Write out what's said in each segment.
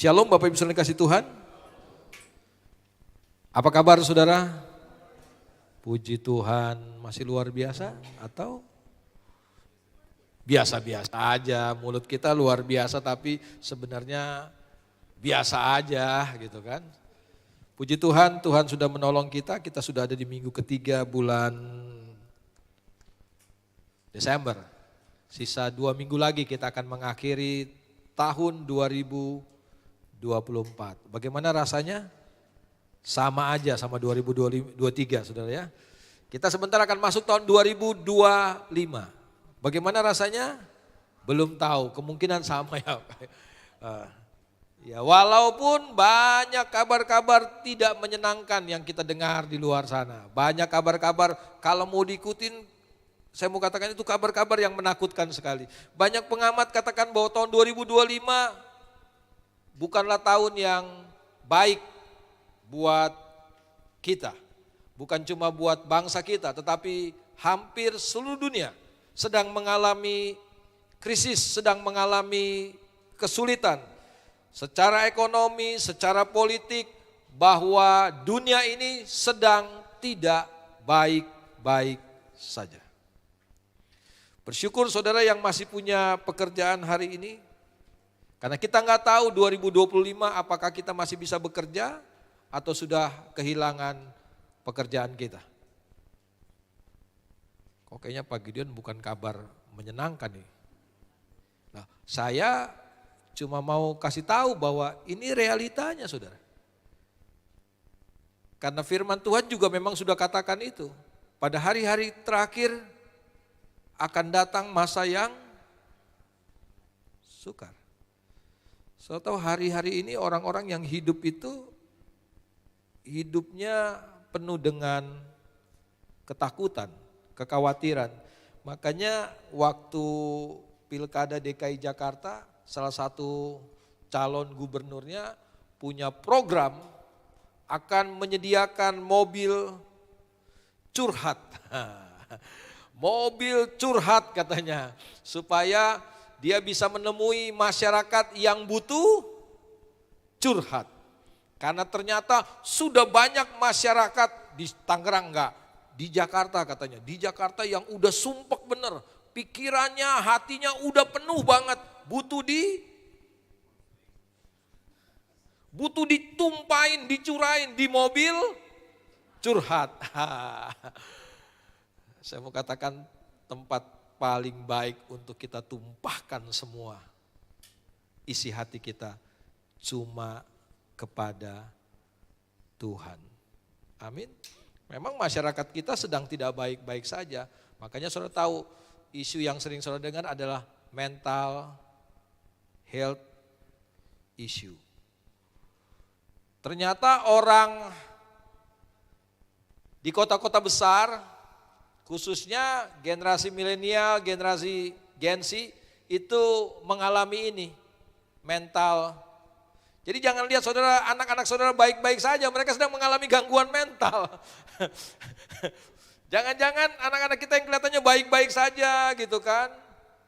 Shalom Bapak Ibu saudara kasih Tuhan. Apa kabar saudara? Puji Tuhan, masih luar biasa atau biasa-biasa aja. Mulut kita luar biasa tapi sebenarnya biasa aja gitu kan. Puji Tuhan, Tuhan sudah menolong kita sudah ada di minggu ketiga bulan Desember. Sisa 2 minggu lagi kita akan mengakhiri tahun 2024. Bagaimana rasanya? Sama aja sama 2023 saudara ya. Kita sebentar akan masuk tahun 2025. Bagaimana rasanya? Belum tahu, kemungkinan sama ya. Ya walaupun banyak kabar-kabar tidak menyenangkan yang kita dengar di luar sana. Banyak kabar-kabar kalau mau diikutin, saya mau katakan itu kabar-kabar yang menakutkan sekali. Banyak pengamat katakan bahwa tahun 2025 bukanlah tahun yang baik buat kita. Bukan cuma buat bangsa kita, tetapi hampir seluruh dunia sedang mengalami krisis, sedang mengalami kesulitan. Secara ekonomi, secara politik, bahwa dunia ini sedang tidak baik-baik saja. Bersyukur saudara yang masih punya pekerjaan hari ini. Karena kita nggak tahu 2025 apakah kita masih bisa bekerja atau sudah kehilangan pekerjaan kita. Kok kayaknya Pak Gideon bukan kabar menyenangkan nih. Nah, saya cuma mau kasih tahu bahwa ini realitanya saudara. Karena firman Tuhan juga memang sudah katakan itu. Pada hari-hari terakhir akan datang masa yang sukar. Saya tahu hari-hari ini orang-orang yang hidup itu hidupnya penuh dengan ketakutan, kekhawatiran. Makanya waktu Pilkada DKI Jakarta, salah satu calon gubernurnya punya program akan menyediakan mobil curhat. Mobil curhat katanya, supaya dia bisa menemui masyarakat yang butuh curhat. Karena ternyata sudah banyak masyarakat di Tangerang enggak, di Jakarta katanya. Di Jakarta yang udah sumpek bener, pikirannya, hatinya udah penuh banget, butuh ditumpahin, dicurain di mobil curhat. Saya mau katakan tempat paling baik untuk kita tumpahkan semua isi hati kita cuma kepada Tuhan. Amin. Memang masyarakat kita sedang tidak baik-baik saja. Makanya saudara tahu isu yang sering saudara dengar adalah mental health issue. Ternyata orang di kota-kota besar, khususnya generasi milenial, generasi Gen Z itu mengalami ini, mental. Jadi jangan lihat saudara, anak-anak saudara baik-baik saja, mereka sedang mengalami gangguan mental. Jangan-jangan anak-anak kita yang kelihatannya baik-baik saja gitu kan,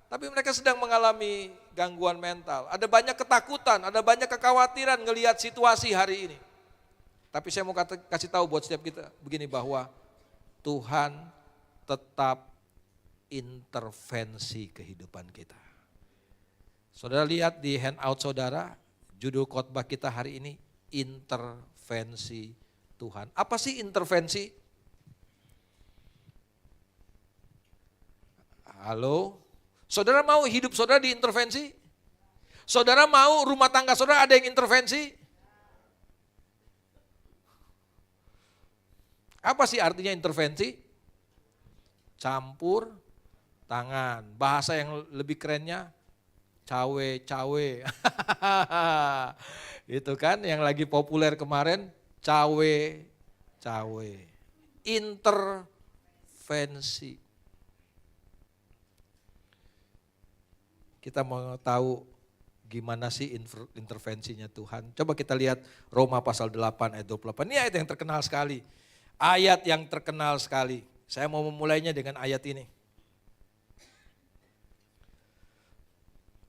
tapi mereka sedang mengalami gangguan mental. Ada banyak ketakutan, ada banyak kekhawatiran ngelihat situasi hari ini. Tapi saya mau kasih tahu buat setiap kita begini, bahwa Tuhan tetap intervensi kehidupan kita. Saudara lihat di handout saudara, judul khotbah kita hari ini, intervensi Tuhan. Apa sih intervensi? Halo? Saudara mau hidup saudara diintervensi? Saudara mau rumah tangga saudara ada yang intervensi? Apa sih artinya intervensi? Campur tangan. Bahasa yang lebih kerennya cawe-cawe. Itu kan yang lagi populer kemarin, cawe-cawe. Intervensi. Kita mau tahu gimana sih intervensinya Tuhan. Coba kita lihat Roma pasal 8 ayat 28. Ini ayat yang terkenal sekali. Ayat yang terkenal sekali. Saya mau memulainya dengan ayat ini.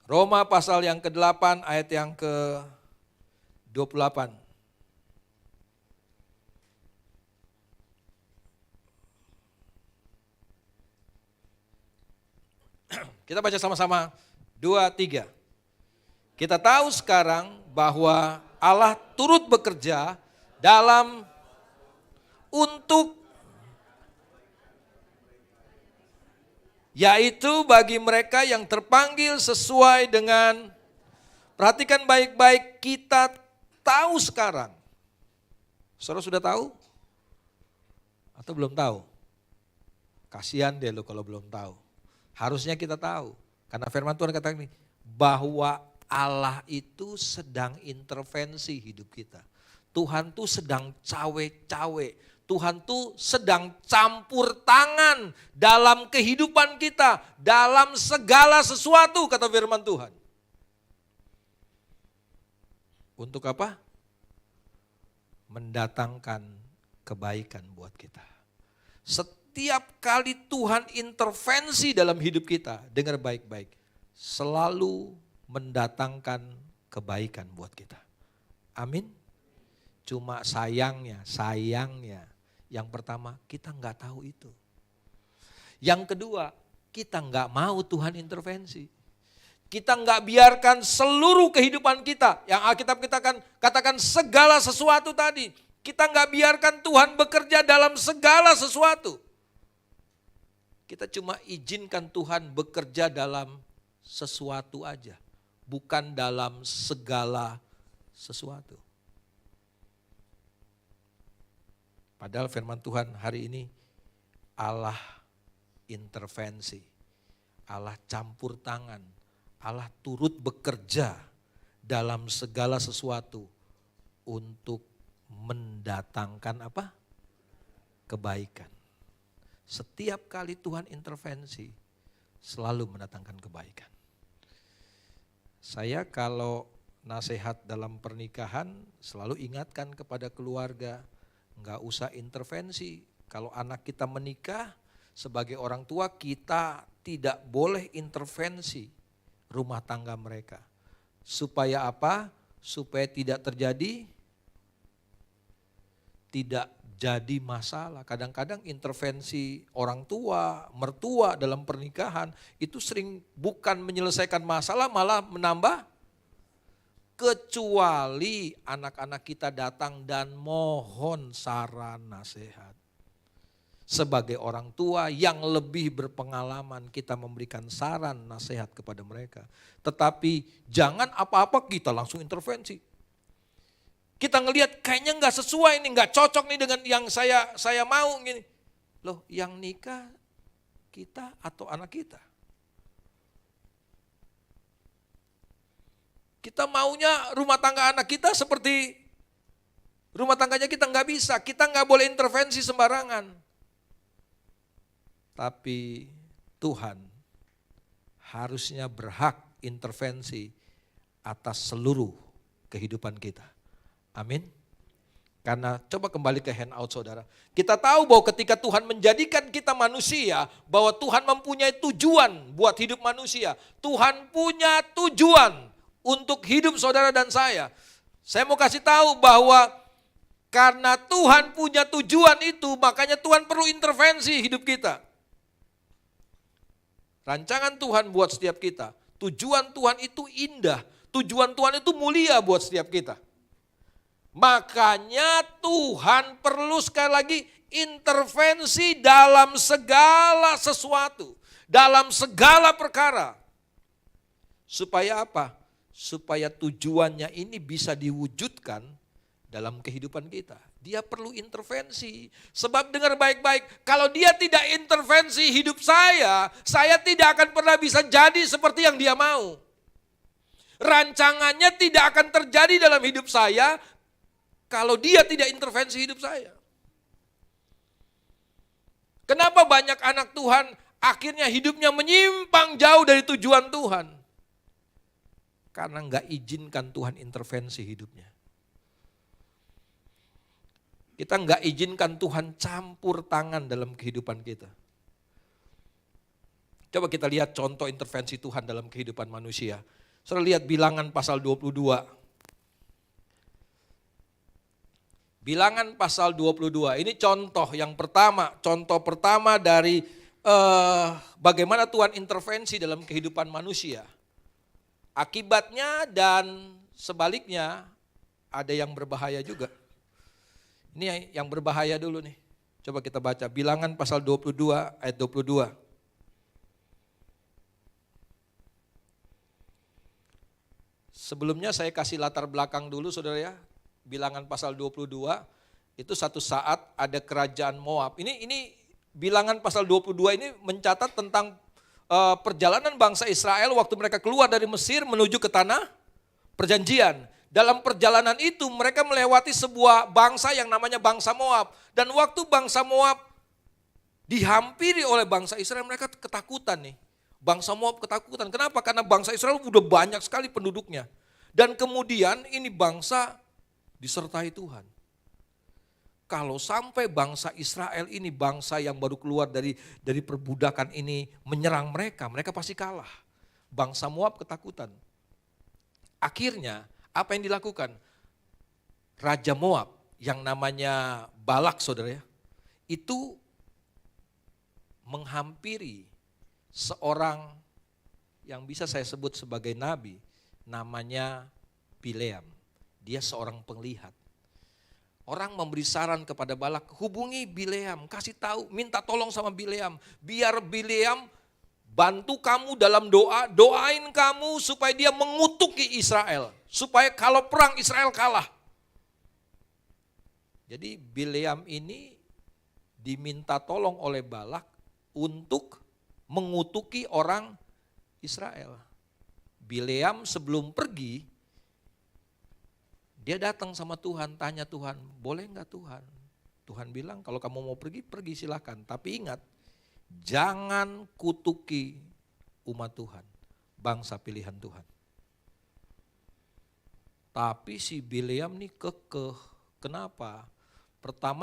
Roma pasal yang ke-8 ayat yang ke 28. Kita baca sama-sama, 2, 3. Kita tahu sekarang bahwa Allah turut bekerja yaitu bagi mereka yang terpanggil sesuai dengan, perhatikan baik-baik, kita tahu sekarang. Saudara sudah tahu? Atau belum tahu? Kasihan deh lo kalau belum tahu. Harusnya kita tahu. Karena firman Tuhan katakan ini, bahwa Allah itu sedang intervensi hidup kita. Tuhan tuh sedang cawe-cawe. Tuhan tuh sedang campur tangan dalam kehidupan kita. Dalam segala sesuatu, kata firman Tuhan. Untuk apa? Mendatangkan kebaikan buat kita. Setiap kali Tuhan intervensi dalam hidup kita, dengar baik-baik, selalu mendatangkan kebaikan buat kita. Amin. Cuma sayangnya, yang pertama kita nggak tahu itu. Yang kedua, kita nggak mau Tuhan intervensi. Kita nggak biarkan seluruh kehidupan kita, yang Alkitab kita katakan segala sesuatu tadi. Kita nggak biarkan Tuhan bekerja dalam segala sesuatu. Kita cuma izinkan Tuhan bekerja dalam sesuatu aja, bukan dalam segala sesuatu. Padahal firman Tuhan hari ini, Allah intervensi, Allah campur tangan, Allah turut bekerja dalam segala sesuatu untuk mendatangkan apa? Kebaikan. Setiap kali Tuhan intervensi, selalu mendatangkan kebaikan. Saya kalau nasihat dalam pernikahan, selalu ingatkan kepada keluarga, enggak usah intervensi. Kalau anak kita menikah, sebagai orang tua kita tidak boleh intervensi rumah tangga mereka. Supaya apa? Supaya tidak jadi masalah. Kadang-kadang intervensi orang tua, mertua dalam pernikahan itu sering bukan menyelesaikan masalah, malah menambah. Kecuali anak-anak kita datang dan mohon saran nasihat. Sebagai orang tua yang lebih berpengalaman, kita memberikan saran nasihat kepada mereka. Tetapi jangan apa-apa kita langsung intervensi. Kita ngelihat kayaknya nggak sesuai nih, nggak cocok nih dengan yang saya mau gini. Loh, yang nikah kita atau anak kita? Kita maunya rumah tangga anak kita seperti rumah tangganya kita, nggak bisa. Kita nggak boleh intervensi sembarangan. Tapi Tuhan harusnya berhak intervensi atas seluruh kehidupan kita. Amin. Karena coba kembali ke handout saudara. Kita tahu bahwa ketika Tuhan menjadikan kita manusia, bahwa Tuhan mempunyai tujuan buat hidup manusia. Tuhan punya tujuan untuk hidup saudara dan saya. Saya mau kasih tahu bahwa karena Tuhan punya tujuan itu, makanya Tuhan perlu intervensi hidup kita. Rancangan Tuhan buat setiap kita. Tujuan Tuhan itu indah. Tujuan Tuhan itu mulia buat setiap kita. Makanya Tuhan perlu sekali lagi intervensi dalam segala sesuatu. Dalam segala perkara. Supaya apa? Supaya tujuannya ini bisa diwujudkan dalam kehidupan kita. Dia perlu intervensi. Sebab dengar baik-baik, kalau dia tidak intervensi hidup saya tidak akan pernah bisa jadi seperti yang dia mau. Rancangannya tidak akan terjadi dalam hidup saya kalau dia tidak intervensi hidup saya. Kenapa banyak anak Tuhan akhirnya hidupnya menyimpang jauh dari tujuan Tuhan? Karena enggak izinkan Tuhan intervensi hidupnya. Kita enggak izinkan Tuhan campur tangan dalam kehidupan kita. Coba kita lihat contoh intervensi Tuhan dalam kehidupan manusia. Saudara lihat Bilangan pasal 22. Bilangan pasal 22, ini contoh yang pertama, contoh pertama dari bagaimana Tuhan intervensi dalam kehidupan manusia. Akibatnya dan sebaliknya ada yang berbahaya juga. Ini yang berbahaya dulu nih. Coba kita baca Bilangan pasal 22 ayat 22. Sebelumnya saya kasih latar belakang dulu saudara ya. Bilangan pasal 22 itu satu saat ada kerajaan Moab. Ini Bilangan pasal 22 ini mencatat tentang perjalanan bangsa Israel waktu mereka keluar dari Mesir menuju ke tanah perjanjian. Dalam perjalanan itu mereka melewati sebuah bangsa yang namanya bangsa Moab. Dan waktu bangsa Moab dihampiri oleh bangsa Israel, mereka ketakutan nih. Bangsa Moab ketakutan. Kenapa? Karena bangsa Israel udah banyak sekali penduduknya. Dan kemudian ini bangsa disertai Tuhan. Kalau sampai bangsa Israel ini, bangsa yang baru keluar dari perbudakan ini menyerang mereka, mereka pasti kalah. Bangsa Moab ketakutan. Akhirnya apa yang dilakukan? Raja Moab yang namanya Balak saudara ya, itu menghampiri seorang yang bisa saya sebut sebagai nabi, namanya Bileam. Dia seorang penglihat. Orang memberi saran kepada Balak, hubungi Bileam, kasih tahu, minta tolong sama Bileam. Biar Bileam bantu kamu dalam doa, doain kamu supaya dia mengutuki Israel. Supaya kalau perang Israel kalah. Jadi Bileam ini diminta tolong oleh Balak untuk mengutuki orang Israel. Bileam sebelum pergi, dia datang sama Tuhan, tanya Tuhan, boleh enggak Tuhan? Tuhan bilang kalau kamu mau pergi, pergi silakan. Tapi ingat, jangan kutuki umat Tuhan, bangsa pilihan Tuhan. Tapi si Bileam nih kekeh, kenapa?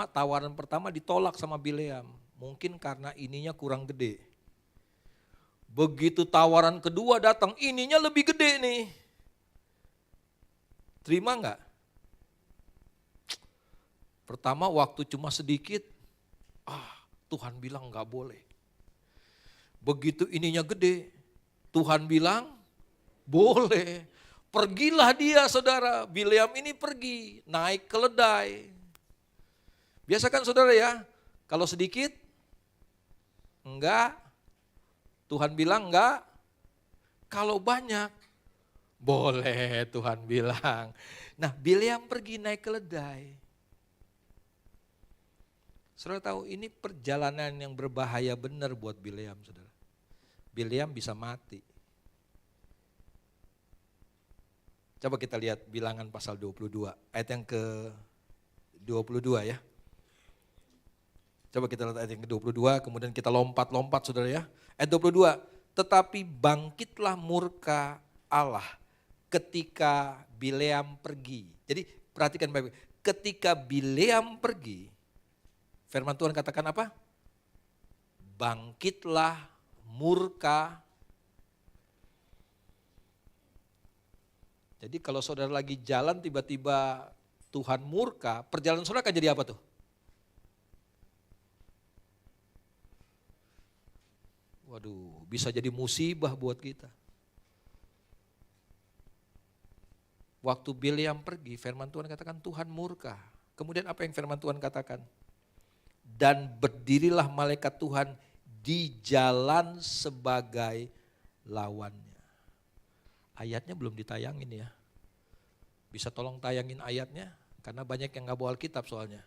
Tawaran pertama ditolak sama Bileam, mungkin karena ininya kurang gede. Begitu tawaran kedua datang, ininya lebih gede nih. Terima enggak? Pertama waktu cuma sedikit, Tuhan bilang enggak boleh. Begitu ininya gede, Tuhan bilang boleh. Pergilah dia saudara, Bileam ini pergi, naik keledai. Biasa kan saudara ya, kalau sedikit, enggak. Tuhan bilang enggak. Kalau banyak, boleh Tuhan bilang. Nah Bileam pergi naik keledai. Saudara tahu ini perjalanan yang berbahaya benar buat Bileam saudara. Bileam bisa mati. Coba kita lihat Bilangan pasal 22, ayat yang ke-22 ya. Coba kita lihat ayat yang ke-22, kemudian kita lompat-lompat saudara ya. Ayat 22, tetapi bangkitlah murka Allah ketika Bileam pergi. Jadi perhatikan baik-baik, ketika Bileam pergi, firman Tuhan katakan apa? Bangkitlah murka. Jadi kalau saudara lagi jalan tiba-tiba Tuhan murka, perjalanan saudara akan jadi apa tuh? Waduh, bisa jadi musibah buat kita. Waktu Bileam pergi, firman Tuhan katakan Tuhan murka. Kemudian apa yang firman Tuhan katakan? Dan berdirilah malaikat Tuhan di jalan sebagai lawannya. Ayatnya belum ditayangin ya. Bisa tolong tayangin ayatnya? Karena banyak yang gak bawa Alkitab soalnya.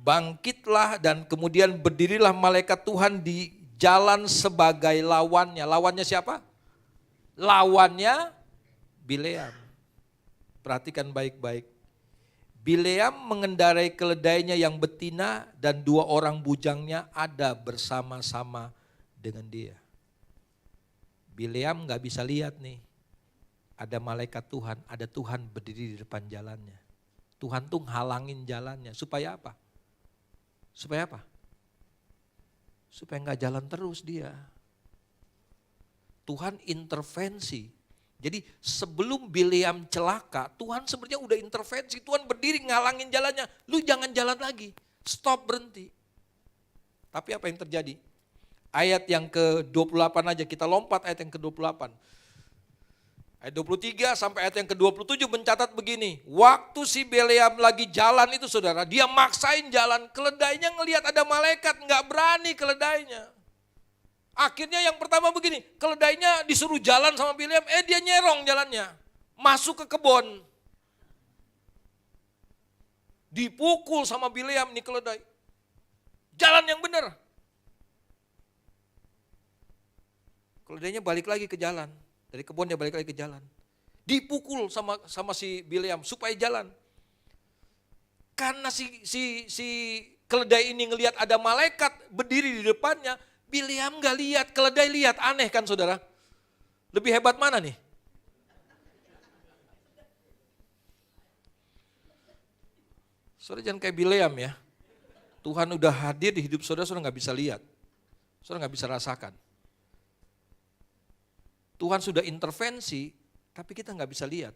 Bangkitlah dan kemudian berdirilah malaikat Tuhan di jalan sebagai lawannya. Lawannya siapa? Lawannya Bileam. Perhatikan baik-baik. Bileam mengendarai keledainya yang betina dan 2 orang bujangnya ada bersama-sama dengan dia. Bileam gak bisa lihat nih. Ada malaikat Tuhan, ada Tuhan berdiri di depan jalannya. Tuhan tuh halangin jalannya. Supaya apa? Supaya apa? supaya nggak jalan terus dia. Tuhan intervensi. Jadi sebelum Bileam celaka, Tuhan sebenarnya udah intervensi. Tuhan berdiri ngalangin jalannya. Lu jangan jalan lagi, stop, berhenti. Tapi apa yang terjadi? Ayat yang ke-28 aja, kita lompat ayat yang ke-28. Ayat 23 sampai ayat yang ke-27 mencatat begini. Waktu si Bileam lagi jalan itu saudara, dia maksain jalan. Keledainya ngelihat ada malaikat, nggak berani keledainya. Akhirnya yang pertama begini, keledainya disuruh jalan sama Bileam, dia nyerong jalannya. Masuk ke kebun. Dipukul sama Bileam nih keledai. Jalan yang benar. Keledainya balik lagi ke jalan. Dari kebun dia balik lagi ke jalan. Dipukul sama si Bileam supaya jalan. Karena si keledai ini ngelihat ada malaikat berdiri di depannya, Bileam gak lihat, keledai lihat. Aneh kan saudara? Lebih hebat mana nih? Saudara jangan kayak Bileam ya. Tuhan udah hadir di hidup saudara, saudara gak bisa lihat. Saudara gak bisa rasakan. Tuhan sudah intervensi, tapi kita gak bisa lihat.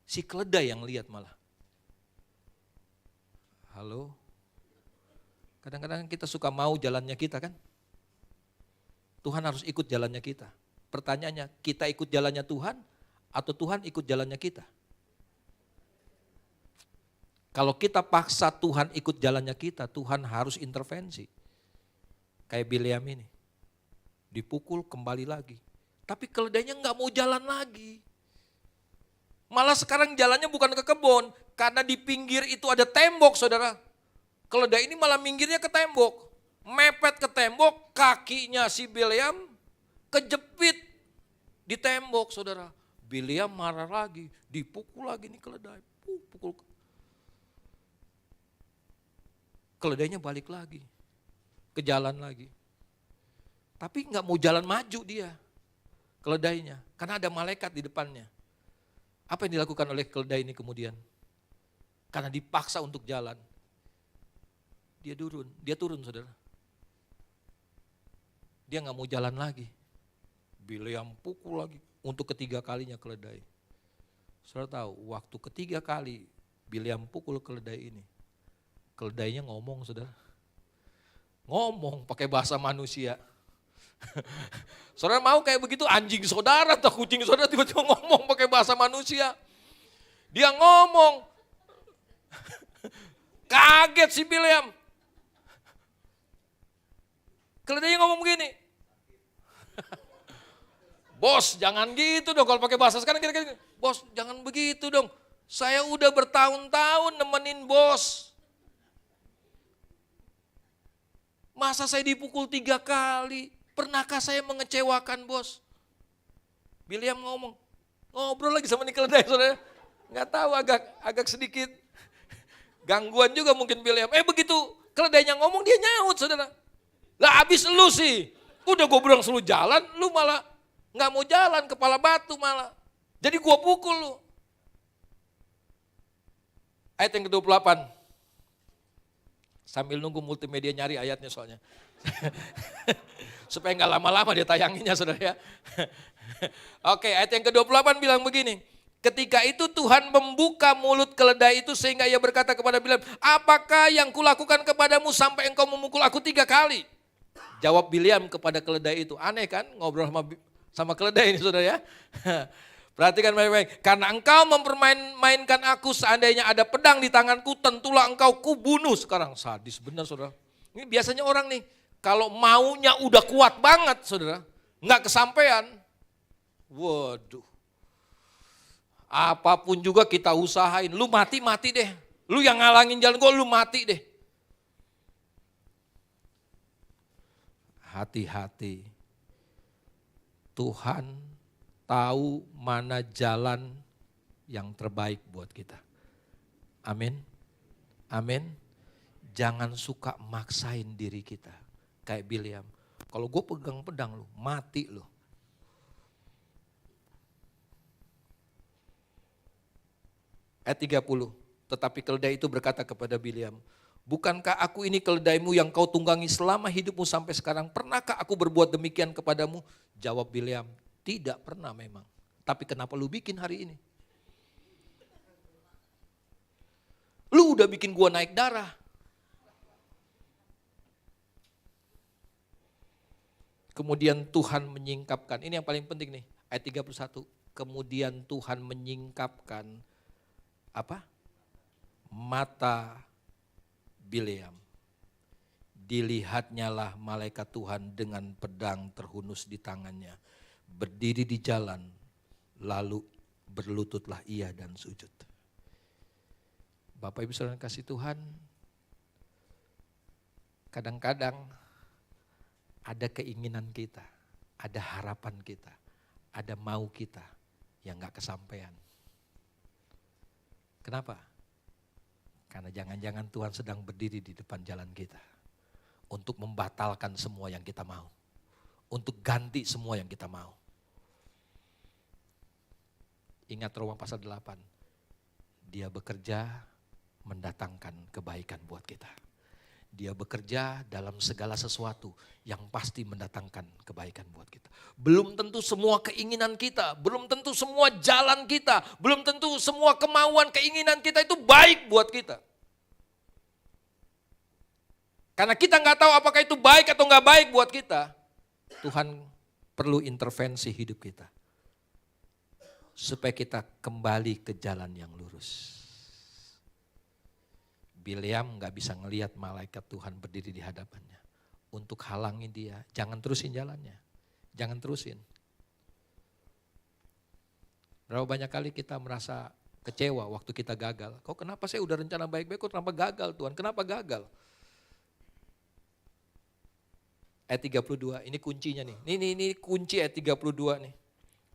Si keledai yang lihat malah. Halo? Kadang-kadang kita suka mau jalannya kita kan? Tuhan harus ikut jalannya kita. Pertanyaannya, kita ikut jalannya Tuhan atau Tuhan ikut jalannya kita? Kalau kita paksa Tuhan ikut jalannya kita, Tuhan harus intervensi. Kayak Bileam ini. Dipukul kembali lagi. Tapi keledainya nggak mau jalan lagi. Malah sekarang jalannya bukan ke kebun. Karena di pinggir itu ada tembok saudara. Keledai ini malah minggirnya ke tembok. Mepet ke tembok, kakinya si Bileam kejepit di tembok saudara. Bileam marah lagi, dipukul lagi nih keledai. Pukul. Keledainya balik lagi, ke jalan lagi. Tapi nggak mau jalan maju dia, keledainya. Karena ada malaikat di depannya. Apa yang dilakukan oleh keledai ini kemudian? Karena dipaksa untuk jalan. Dia turun saudara. Dia gak mau jalan lagi. Bileam pukul lagi. Untuk ketiga kalinya keledai. Saudara tahu, waktu ketiga kali Bileam pukul keledai ini. Keledainya ngomong saudara. Ngomong pakai bahasa manusia. Saudara mau kayak begitu anjing saudara atau kucing saudara tiba-tiba ngomong pakai bahasa manusia. Dia ngomong. Kaget si Bileam. Keledainya ngomong begini. Bos jangan gitu dong, kalau pakai bahasa sekarang kira-kira. Bos jangan begitu dong, saya udah bertahun-tahun nemenin bos. Masa saya dipukul 3 kali, pernahkah saya mengecewakan bos? Bileam ngobrol lagi sama nih keledai saudara. Gak tahu agak sedikit gangguan juga mungkin Bileam. Begitu keledainya ngomong dia nyaut saudara. Lah abis lu sih, udah gue bilang suruh jalan, lu malah gak mau jalan, kepala batu malah. Jadi gue pukul lu. Ayat yang ke-28. Sambil nunggu multimedia nyari ayatnya soalnya. Supaya gak lama-lama dia tayanginya saudara ya. Oke, ayat yang ke-28 bilang begini. Ketika itu Tuhan membuka mulut keledai itu sehingga ia berkata kepada Bileam, apakah yang kulakukan kepadamu sampai engkau memukul aku 3 kali? Jawab Bileam kepada keledai itu. Aneh kan ngobrol sama keledai ini saudara ya. Perhatikan baik-baik. Karena engkau mempermainkan aku, seandainya ada pedang di tanganku tentulah engkau kubunuh sekarang. Sadis benar saudara. Ini biasanya orang nih kalau maunya udah kuat banget saudara. Nggak kesampaian. Waduh. Apapun juga kita usahain. Lu mati deh. Lu yang ngalangin jalan gue, lu mati deh. Hati-hati. Tuhan tahu mana jalan yang terbaik buat kita. Amin. Amin. Jangan suka maksain diri kita. Kayak Bileam. Kalau gue pegang pedang lu, mati lu. Ayat 30. Tetapi keledai itu berkata kepada Bileam, Bukankah aku ini keledaimu yang kau tunggangi selama hidupmu sampai sekarang? Pernahkah aku berbuat demikian kepadamu? Jawab Bileam, tidak pernah memang. Tapi kenapa lu bikin hari ini? Lu udah bikin gua naik darah. Kemudian Tuhan menyingkapkan, ini yang paling penting nih, ayat 31. Kemudian Tuhan menyingkapkan apa? Mata Bileam. Dilihatnya lah malaikat Tuhan dengan pedang terhunus di tangannya. Berdiri di jalan, lalu berlututlah ia dan sujud. Bapak Ibu Saudara kasih Tuhan, kadang-kadang ada keinginan kita, ada harapan kita, ada mau kita yang gak kesampaian. Kenapa? Karena jangan-jangan Tuhan sedang berdiri di depan jalan kita untuk membatalkan semua yang kita mau, untuk ganti semua yang kita mau. Ingat Roma pasal 8, Dia bekerja mendatangkan kebaikan buat kita. Dia bekerja dalam segala sesuatu yang pasti mendatangkan kebaikan buat kita. Belum tentu semua keinginan kita, belum tentu semua jalan kita, belum tentu semua kemauan keinginan kita itu baik buat kita. Karena kita nggak tahu apakah itu baik atau nggak baik buat kita. Tuhan perlu intervensi hidup kita. Supaya kita kembali ke jalan yang lurus. Bileam gak bisa ngelihat malaikat Tuhan berdiri di hadapannya. Untuk halangi dia, jangan terusin jalannya. Jangan terusin. Berapa banyak kali kita merasa kecewa waktu kita gagal. Kok kenapa saya udah rencana baik-baik, kok kenapa gagal Tuhan? Kenapa gagal? Ayat 32, ini kuncinya nih. Ini kunci ayat 32 nih.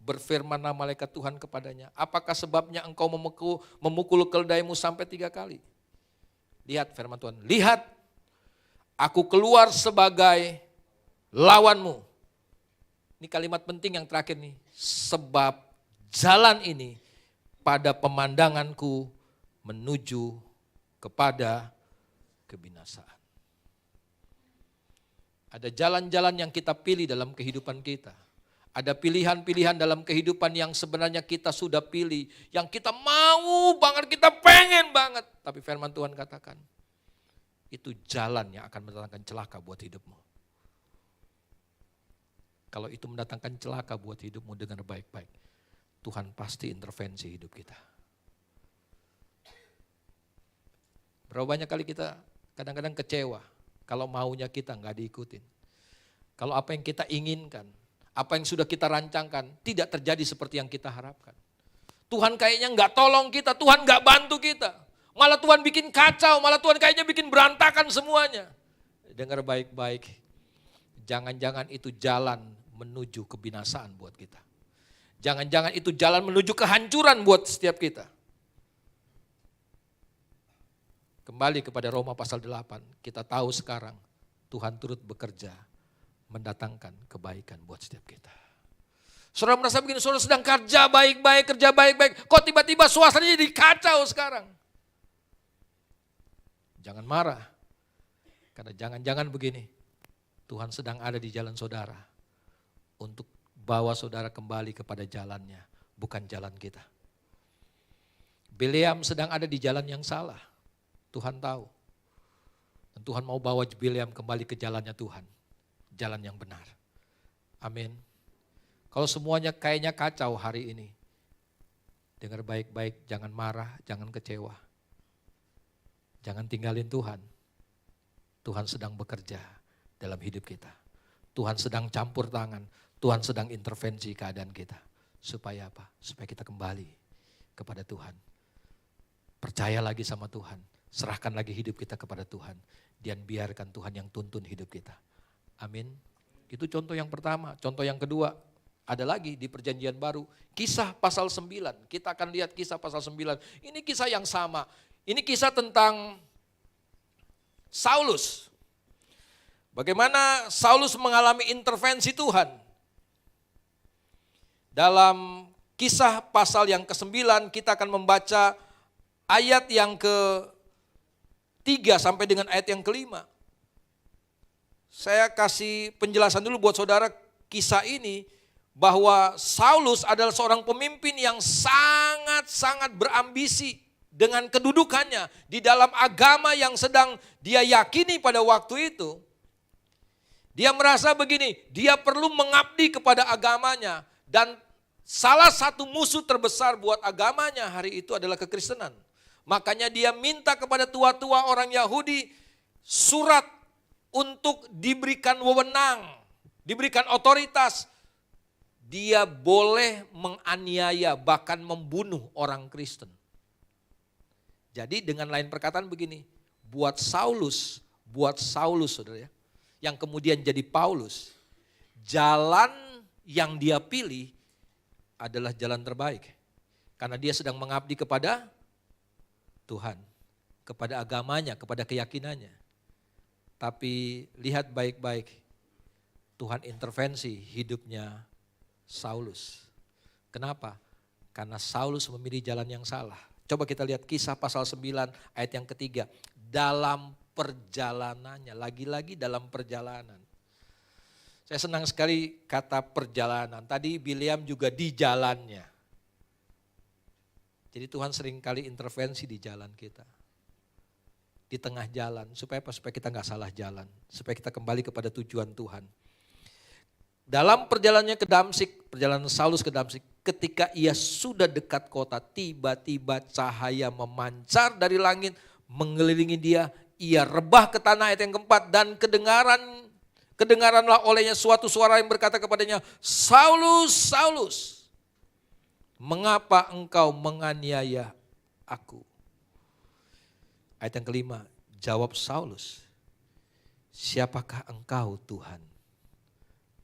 Berfirmanlah malaikat Tuhan kepadanya, apakah sebabnya engkau memukul keledaimu sampai 3 kali? Lihat firman Tuhan, lihat aku keluar sebagai lawanmu. Ini kalimat penting yang terakhir nih. Sebab jalan ini pada pemandanganku menuju kepada kebinasaan. Ada jalan-jalan yang kita pilih dalam kehidupan kita. Ada pilihan-pilihan dalam kehidupan yang sebenarnya kita sudah pilih. Yang kita mau banget, kita pengen banget. Tapi firman Tuhan katakan, itu jalan yang akan mendatangkan celaka buat hidupmu. Kalau itu mendatangkan celaka buat hidupmu, dengar baik-baik. Tuhan pasti intervensi hidup kita. Berapa banyak kali kita kadang-kadang kecewa. Kalau maunya kita nggak diikutin. Kalau apa yang kita inginkan, apa yang sudah kita rancangkan tidak terjadi seperti yang kita harapkan. Tuhan kayaknya nggak tolong kita, Tuhan nggak bantu kita. Malah Tuhan bikin kacau, malah Tuhan kayaknya bikin berantakan semuanya. Dengar baik-baik, jangan-jangan itu jalan menuju kebinasaan buat kita. Jangan-jangan itu jalan menuju kehancuran buat setiap kita. Kembali kepada Roma pasal 8, kita tahu sekarang Tuhan turut bekerja mendatangkan kebaikan buat setiap kita. Saudara merasa begini, saudara sedang kerja baik-baik, kok tiba-tiba suasananya jadi kacau sekarang. Jangan marah, karena jangan-jangan begini, Tuhan sedang ada di jalan saudara untuk bawa saudara kembali kepada jalannya, bukan jalan kita. Bileam sedang ada di jalan yang salah, Tuhan tahu. Dan Tuhan mau bawa Bileam kembali ke jalannya Tuhan. Jalan yang benar. Amin. Kalau semuanya kayaknya kacau hari ini, dengar baik-baik, jangan marah, jangan kecewa. Jangan tinggalin Tuhan. Tuhan sedang bekerja dalam hidup kita. Tuhan sedang campur tangan, Tuhan sedang intervensi keadaan kita. Supaya apa? Supaya kita kembali kepada Tuhan. Percaya lagi sama Tuhan, serahkan lagi hidup kita kepada Tuhan. Dan biarkan Tuhan yang tuntun hidup kita. Amin. Itu contoh yang pertama. Contoh yang kedua, ada lagi di perjanjian baru. Kisah pasal 9. Kita akan lihat kisah pasal 9. Ini kisah yang sama. Ini kisah tentang Saulus. Bagaimana Saulus mengalami intervensi Tuhan. Dalam kisah pasal yang ke-9 kita akan membaca ayat yang ke 3 sampai dengan ayat yang kelima. Saya kasih penjelasan dulu buat saudara kisah ini, bahwa Saulus adalah seorang pemimpin yang sangat-sangat berambisi dengan kedudukannya di dalam agama yang sedang dia yakini pada waktu itu. Dia merasa begini, dia perlu mengabdi kepada agamanya, dan salah satu musuh terbesar buat agamanya hari itu adalah kekristenan. Makanya dia minta kepada tua-tua orang Yahudi surat untuk diberikan wewenang, diberikan otoritas. Dia boleh menganiaya, bahkan membunuh orang Kristen. Jadi dengan lain perkataan begini, buat Saulus saudara ya, yang kemudian jadi Paulus, jalan yang dia pilih adalah jalan terbaik. Karena dia sedang mengabdi kepada Tuhan, kepada agamanya, kepada keyakinannya. Tapi lihat baik-baik, Tuhan intervensi hidupnya Saulus. Kenapa? Karena Saulus memilih jalan yang salah. Coba kita lihat Kisah pasal 9 ayat yang ketiga. Dalam perjalanannya, lagi-lagi dalam perjalanan. Saya senang sekali kata perjalanan. Tadi Bileam juga di jalannya. Jadi Tuhan seringkali intervensi di jalan kita. Di tengah jalan. Supaya apa? Supaya kita gak salah jalan. Supaya kita kembali kepada tujuan Tuhan. Dalam perjalanannya ke Damsyik, perjalanan Saulus ke Damsyik, ketika ia sudah dekat kota, tiba-tiba cahaya memancar dari langit, mengelilingi dia, ia rebah ke tanah, ayat yang keempat, dan kedengaranlah olehnya suatu suara yang berkata kepadanya, Saulus, Saulus, mengapa engkau menganiaya aku? Ayat yang kelima, jawab Saulus, siapakah engkau Tuhan?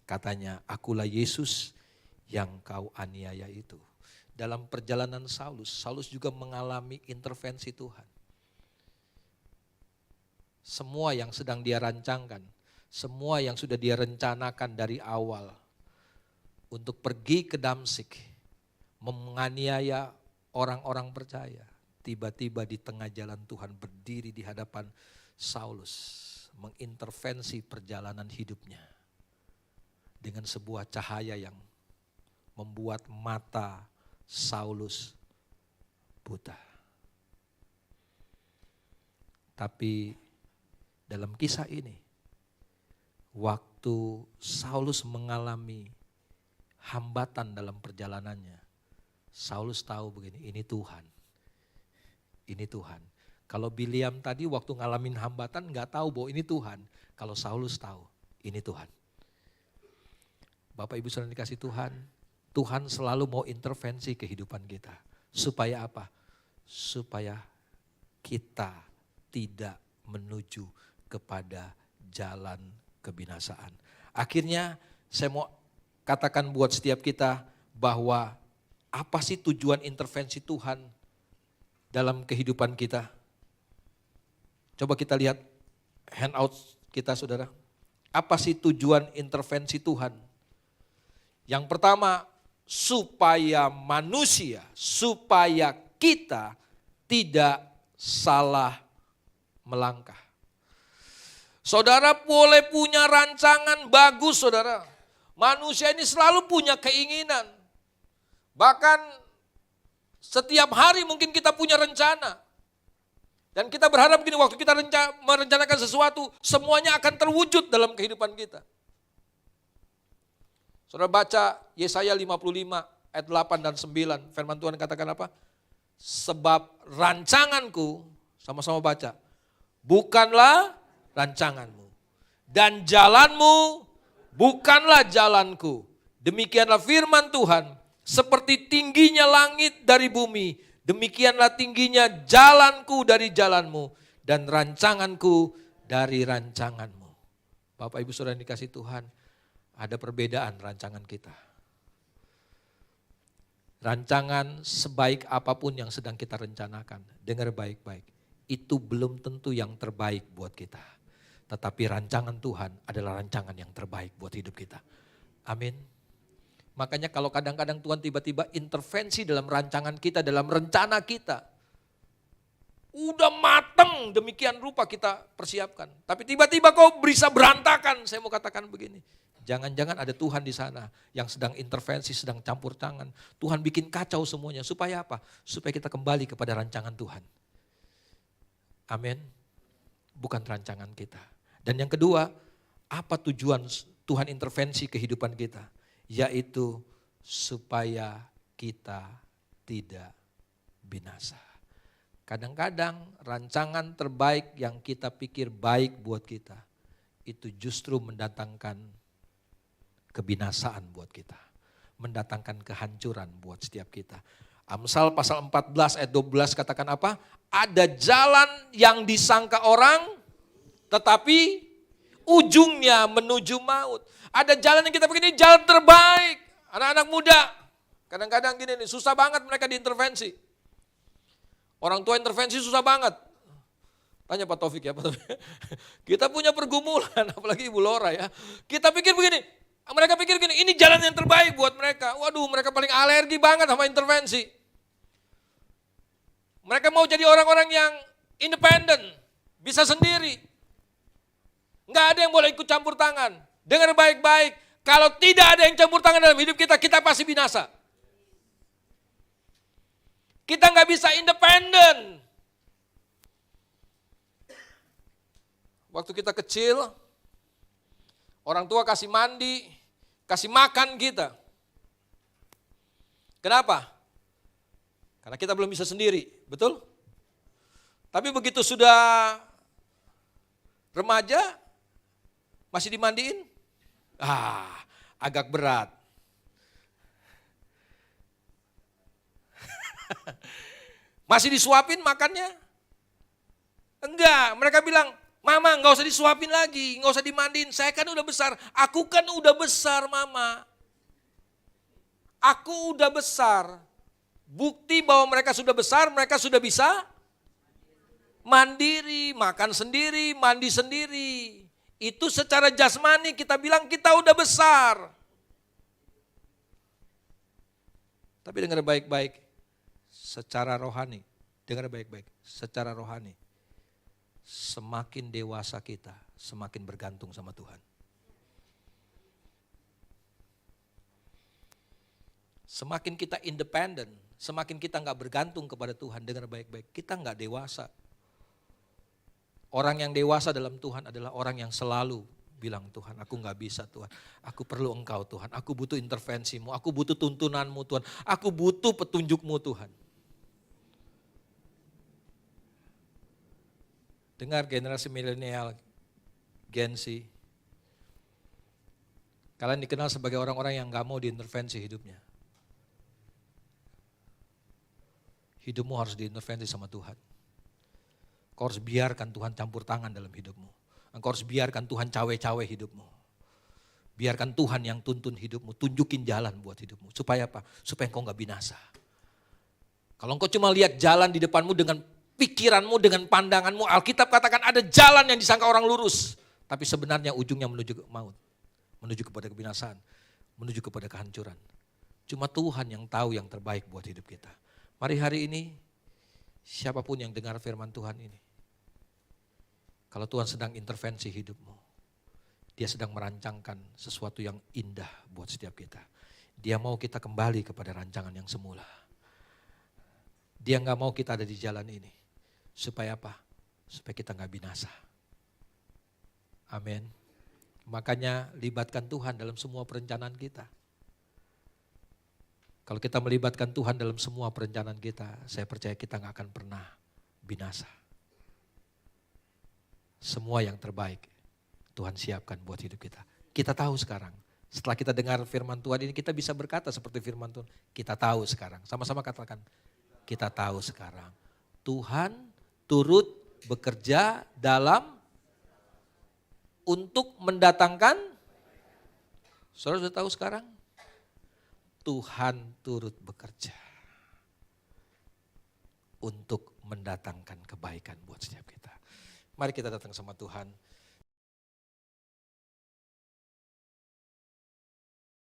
Katanya, akulah Yesus yang kau aniaya itu. Dalam perjalanan Saulus juga mengalami intervensi Tuhan. Semua yang sedang dia rancangkan, semua yang sudah dia rencanakan dari awal untuk pergi ke Damsyik, menganiaya orang-orang percaya. Tiba-tiba di tengah jalan Tuhan berdiri di hadapan Saulus, mengintervensi perjalanan hidupnya. Dengan sebuah cahaya yang membuat mata Saulus buta. Tapi dalam kisah ini, waktu Saulus mengalami hambatan dalam perjalanannya, Saulus tahu begini, ini Tuhan. Ini Tuhan. Kalau Bileam tadi waktu ngalamin hambatan gak tahu bahwa ini Tuhan. Kalau Saulus tahu, ini Tuhan. Bapak Ibu saudara dikasih Tuhan, Tuhan selalu mau intervensi kehidupan kita. Supaya apa? Supaya kita tidak menuju kepada jalan kebinasaan. Akhirnya saya mau katakan buat setiap kita bahwa apa sih tujuan intervensi Tuhan dalam kehidupan kita? Coba kita lihat handout kita saudara. Apa sih tujuan intervensi Tuhan? Yang pertama, supaya manusia, supaya kita tidak salah melangkah. Saudara boleh punya rancangan bagus saudara. Manusia ini selalu punya keinginan. Bahkan setiap hari mungkin kita punya rencana. Dan kita berharap begini, waktu kita merencanakan sesuatu, semuanya akan terwujud dalam kehidupan kita. Saudara baca Yesaya 55 ayat 8 dan 9, firman Tuhan katakan apa? Sebab rancanganku, sama-sama baca, bukanlah rancanganmu. Dan jalanmu bukanlah jalanku. Demikianlah firman Tuhan, seperti tingginya langit dari bumi, demikianlah tingginya jalanku dari jalanmu, dan rancanganku dari rancanganmu. Bapak Ibu Saudara yang dikasih Tuhan, ada perbedaan rancangan kita. Rancangan sebaik apapun yang sedang kita rencanakan, dengar baik-baik, itu belum tentu yang terbaik buat kita. Tetapi rancangan Tuhan adalah rancangan yang terbaik buat hidup kita. Amin. Makanya kalau kadang-kadang Tuhan tiba-tiba intervensi dalam rancangan kita, dalam rencana kita. Udah mateng, demikian rupa kita persiapkan. Tapi tiba-tiba kau bisa berantakan. Saya mau katakan begini. Jangan-jangan ada Tuhan di sana yang sedang intervensi, sedang campur tangan. Tuhan bikin kacau semuanya. Supaya apa? Supaya kita kembali kepada rancangan Tuhan. Amin. Bukan rancangan kita. Dan yang kedua, apa tujuan Tuhan intervensi kehidupan kita? Yaitu supaya kita tidak binasa. Kadang-kadang rancangan terbaik yang kita pikir baik buat kita, itu justru mendatangkan kebinasaan buat kita. Mendatangkan kehancuran buat setiap kita. Amsal pasal 14 ayat 12 katakan apa? Ada jalan yang disangka orang, tetapi ujungnya menuju maut. Ada jalan yang kita pikir ini jalan terbaik. Anak-anak muda, kadang-kadang gini nih, susah banget mereka diintervensi. Orang tua intervensi susah banget. Tanya Pak Taufik ya, Pak Taufik. Kita punya pergumulan, apalagi Ibu Lora ya. Kita pikir begini, mereka pikir gini, ini jalan yang terbaik buat mereka. Waduh, mereka paling alergi banget sama intervensi. Mereka mau jadi orang-orang yang independen, bisa sendiri. Enggak ada yang boleh ikut campur tangan. Dengar baik-baik. Kalau tidak ada yang campur tangan dalam hidup kita, kita pasti binasa. Kita nggak bisa independen. Waktu kita kecil, orang tua kasih mandi, kasih makan kita. Kenapa? Karena kita belum bisa sendiri, betul? Tapi begitu sudah remaja, masih dimandiin? Agak berat. Masih disuapin makannya? Enggak, mereka bilang, Mama enggak usah disuapin lagi, enggak usah dimandiin, saya kan udah besar. Aku kan udah besar Mama. Aku udah besar. Bukti bahwa mereka sudah besar, mereka sudah bisa mandiri, makan sendiri, mandi sendiri. Itu secara jasmani kita bilang kita udah besar. Tapi dengar baik-baik, secara rohani, dengar baik-baik, secara rohani, semakin dewasa kita, semakin bergantung sama Tuhan. Semakin kita independen, semakin kita nggak bergantung kepada Tuhan, dengar baik-baik, kita nggak dewasa. Orang yang dewasa dalam Tuhan adalah orang yang selalu bilang, Tuhan aku gak bisa Tuhan, aku perlu Engkau Tuhan, aku butuh intervensimu, aku butuh tuntunanmu Tuhan, aku butuh petunjukmu Tuhan. Dengar generasi milenial, Gen Z, kalian dikenal sebagai orang-orang yang gak mau diintervensi hidupnya. Hidupmu harus diintervensi sama Tuhan. Engkau harus biarkan Tuhan campur tangan dalam hidupmu. Engkau harus biarkan Tuhan cawe-cawe hidupmu. Biarkan Tuhan yang tuntun hidupmu, tunjukin jalan buat hidupmu. Supaya apa? Supaya engkau gak binasa. Kalau engkau cuma lihat jalan di depanmu dengan pikiranmu, dengan pandanganmu, Alkitab katakan ada jalan yang disangka orang lurus. Tapi sebenarnya ujungnya menuju ke maut. Menuju kepada kebinasaan. Menuju kepada kehancuran. Cuma Tuhan yang tahu yang terbaik buat hidup kita. Mari hari ini, siapapun yang dengar firman Tuhan ini, kalau Tuhan sedang intervensi hidupmu, Dia sedang merancangkan sesuatu yang indah buat setiap kita. Dia mau kita kembali kepada rancangan yang semula. Dia gak mau kita ada di jalan ini. Supaya apa? Supaya kita gak binasa. Amin. Makanya libatkan Tuhan dalam semua perencanaan kita. Kalau kita melibatkan Tuhan dalam semua perencanaan kita, saya percaya kita gak akan pernah binasa. Semua yang terbaik Tuhan siapkan buat hidup kita. Kita tahu sekarang, setelah kita dengar firman Tuhan ini, kita bisa berkata seperti firman Tuhan. Kita tahu sekarang, sama-sama katakan, kita tahu sekarang. Tuhan turut bekerja untuk mendatangkan, saudara sudah tahu sekarang? Tuhan turut bekerja untuk mendatangkan kebaikan buat setiap kita. Mari kita datang sama Tuhan.